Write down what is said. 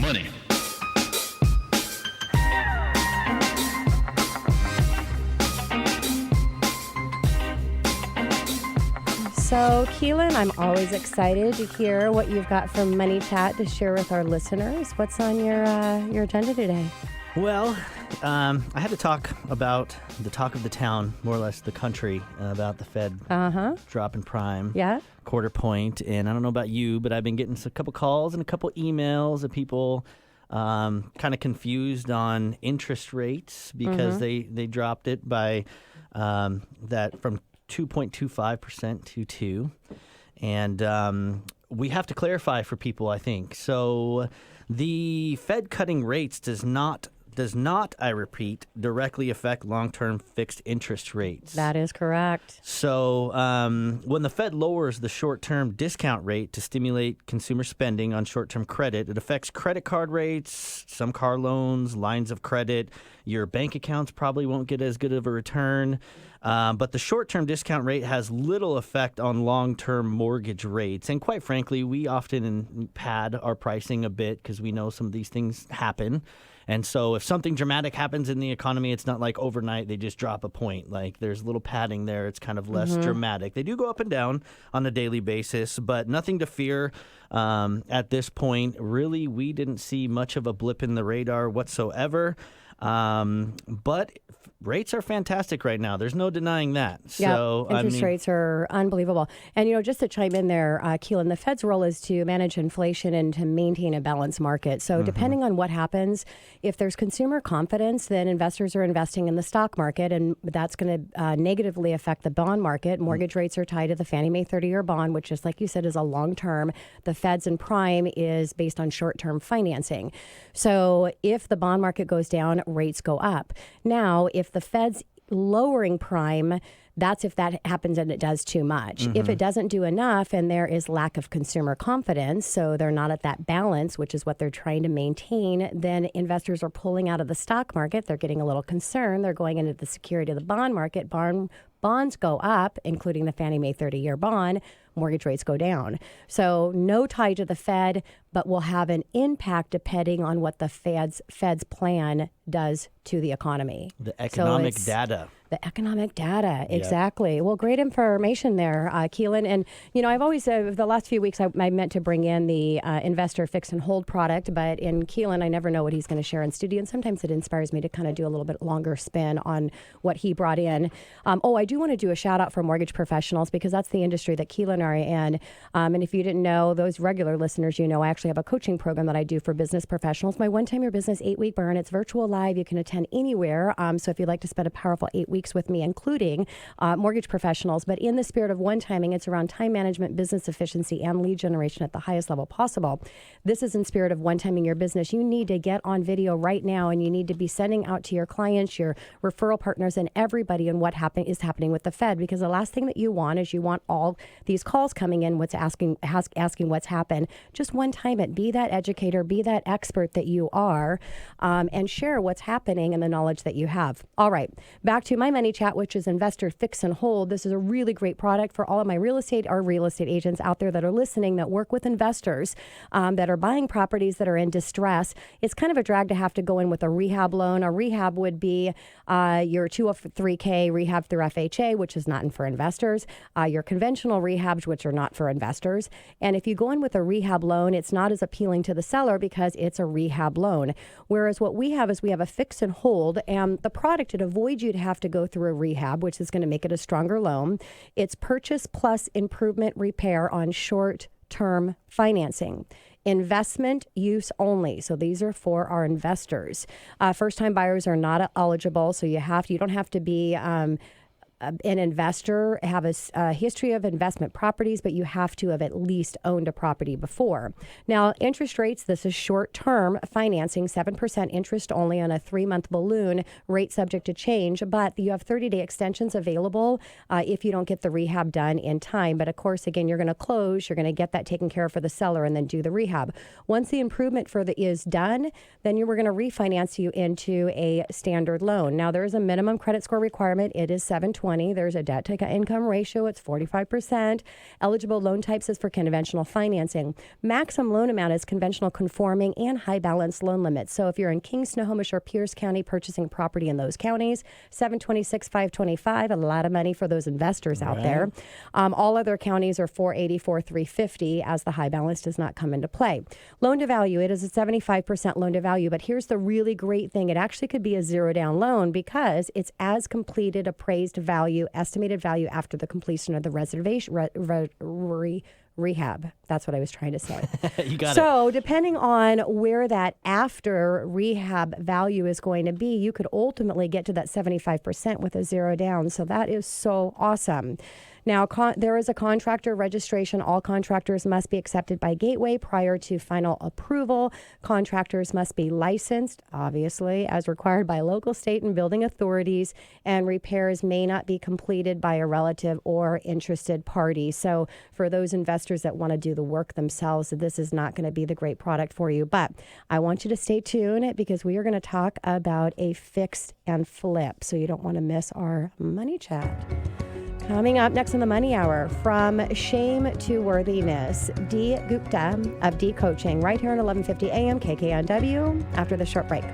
money. So, Keelan, I'm always excited to hear what you've got from Money Chat to share with our listeners. What's on your agenda today? Well, I had to talk about the talk of the town, more or less the country, about the Fed drop in prime, quarter point. And I don't know about you, but I've been getting a couple calls and a couple emails of people kind of confused on interest rates because they dropped it by that from 2.25% to 2%. And we have to clarify for people, I think. So the Fed cutting rates does not, I repeat, directly affect long-term fixed interest rates. That is correct. So when the Fed lowers the short-term discount rate to stimulate consumer spending on short-term credit, it affects credit card rates, some car loans, lines of credit. Your bank accounts probably won't get as good of a return. But the short-term discount rate has little effect on long-term mortgage rates. And quite frankly, we often pad our pricing a bit because we know some of these things happen. And so if something dramatic happens in the economy, it's not like overnight they just drop a point. Like there's a little padding there. It's kind of less dramatic. They do go up and down on a daily basis, but nothing to fear at this point. Really, we didn't see much of a blip in the radar whatsoever. But rates are fantastic right now. There's no denying that. So interest rates are unbelievable. And, just to chime in there, Keelan, the Fed's role is to manage inflation and to maintain a balanced market. So depending on what happens, if there's consumer confidence, then investors are investing in the stock market, and that's going to negatively affect the bond market. Mortgage rates are tied to the Fannie Mae 30-year bond, which, just like you said, is a long-term. The Fed's in prime is based on short-term financing. So if the bond market goes down, rates go up. Now, if the Fed's lowering prime, that's if that happens and it does too much. If it doesn't do enough and there is lack of consumer confidence, so they're not at that balance, which is what they're trying to maintain, then investors are pulling out of the stock market. They're getting a little concerned. They're going into the security of the bond market. Bonds go up, including the Fannie Mae 30-year bond. Mortgage rates go down. So no tie to the Fed, but will have an impact depending on what the Fed's plan does to the economy. The economic data. The economic data, exactly. Well, great information there, Keelan. And, I've always, the last few weeks, I meant to bring in the investor fix and hold product, but in Keelan, I never know what he's going to share in studio. And sometimes it inspires me to kind of do a little bit longer spin on what he brought in. I do want to do a shout out for mortgage professionals because that's the industry that Keelan are in. And if you didn't know, those regular listeners, I actually have a coaching program that I do for business professionals. My One Time Your Business 8-week burn. It's virtual live. You can attend anywhere. So if you'd like to spend a powerful 8 weeks with me, including mortgage professionals, but in the spirit of one-timing, it's around time management, business efficiency, and lead generation at the highest level possible. This is in spirit of one-timing your business. You need to get on video right now, and you need to be sending out to your clients, your referral partners, and everybody on what is happening with the Fed, because the last thing that you want is you want all these calls coming in, asking what's happened. Just one-time it. Be that educator, be that expert that you are, and share what's happening and the knowledge that you have. All right, back to my Money Chat, which is Investor Fix and Hold. This is a really great product for all of my real estate agents out there that are listening, that work with investors, that are buying properties that are in distress. It's kind of a drag to have to go in with a rehab loan. A rehab would be your 203K rehab through FHA, which is not for investors, your conventional rehabs, which are not for investors. And if you go in with a rehab loan, it's not as appealing to the seller because it's a rehab loan. Whereas what we have is we have a fix and hold, and the product, it avoids you to have to go through a rehab, which is going to make it a stronger loan. It's purchase plus improvement repair on short-term financing. Investment use only. So these are for our investors. First-time buyers are not eligible, so you don't have to be an investor, have a history of investment properties, but you have to have at least owned a property before. Now, interest rates, this is short-term financing, 7% interest only on a 3-month balloon, rate subject to change, but you have 30-day extensions available if you don't get the rehab done in time. But of course, again, you're going to close, you're going to get that taken care of for the seller and then do the rehab. Once the improvement is done, then we're going to refinance you into a standard loan. Now, there is a minimum credit score requirement. It is 720. 20. There's a debt to income ratio. It's 45%. Eligible loan types is for conventional financing. Maximum loan amount is conventional conforming and high balance loan limits. So if you're in King, Snohomish, or Pierce County purchasing property in those counties, 726, 525, a lot of money for those investors out there. All other counties are 484, 350, as the high balance does not come into play. Loan to value, it is a 75% loan to value, but here's the really great thing. It actually could be a zero down loan because it's as completed appraised value, estimated value after the completion of the reservation, rehab. That's what I was trying to say. You got it. So depending on where that after rehab value is going to be, you could ultimately get to that 75% with a zero down. So that is so awesome. Now, there is a contractor registration. All contractors must be accepted by Gateway prior to final approval. Contractors must be licensed, obviously, as required by local, state, and building authorities, and repairs may not be completed by a relative or interested party. So for those investors that want to do the work themselves, this is not going to be the great product for you. But I want you to stay tuned because we are going to talk about a fix and flip. So you don't want to miss our money chat. Coming up next on the Money Hour, from shame to worthiness, Dee Gupta of D Coaching, right here at 1150 AM KKNW after the short break.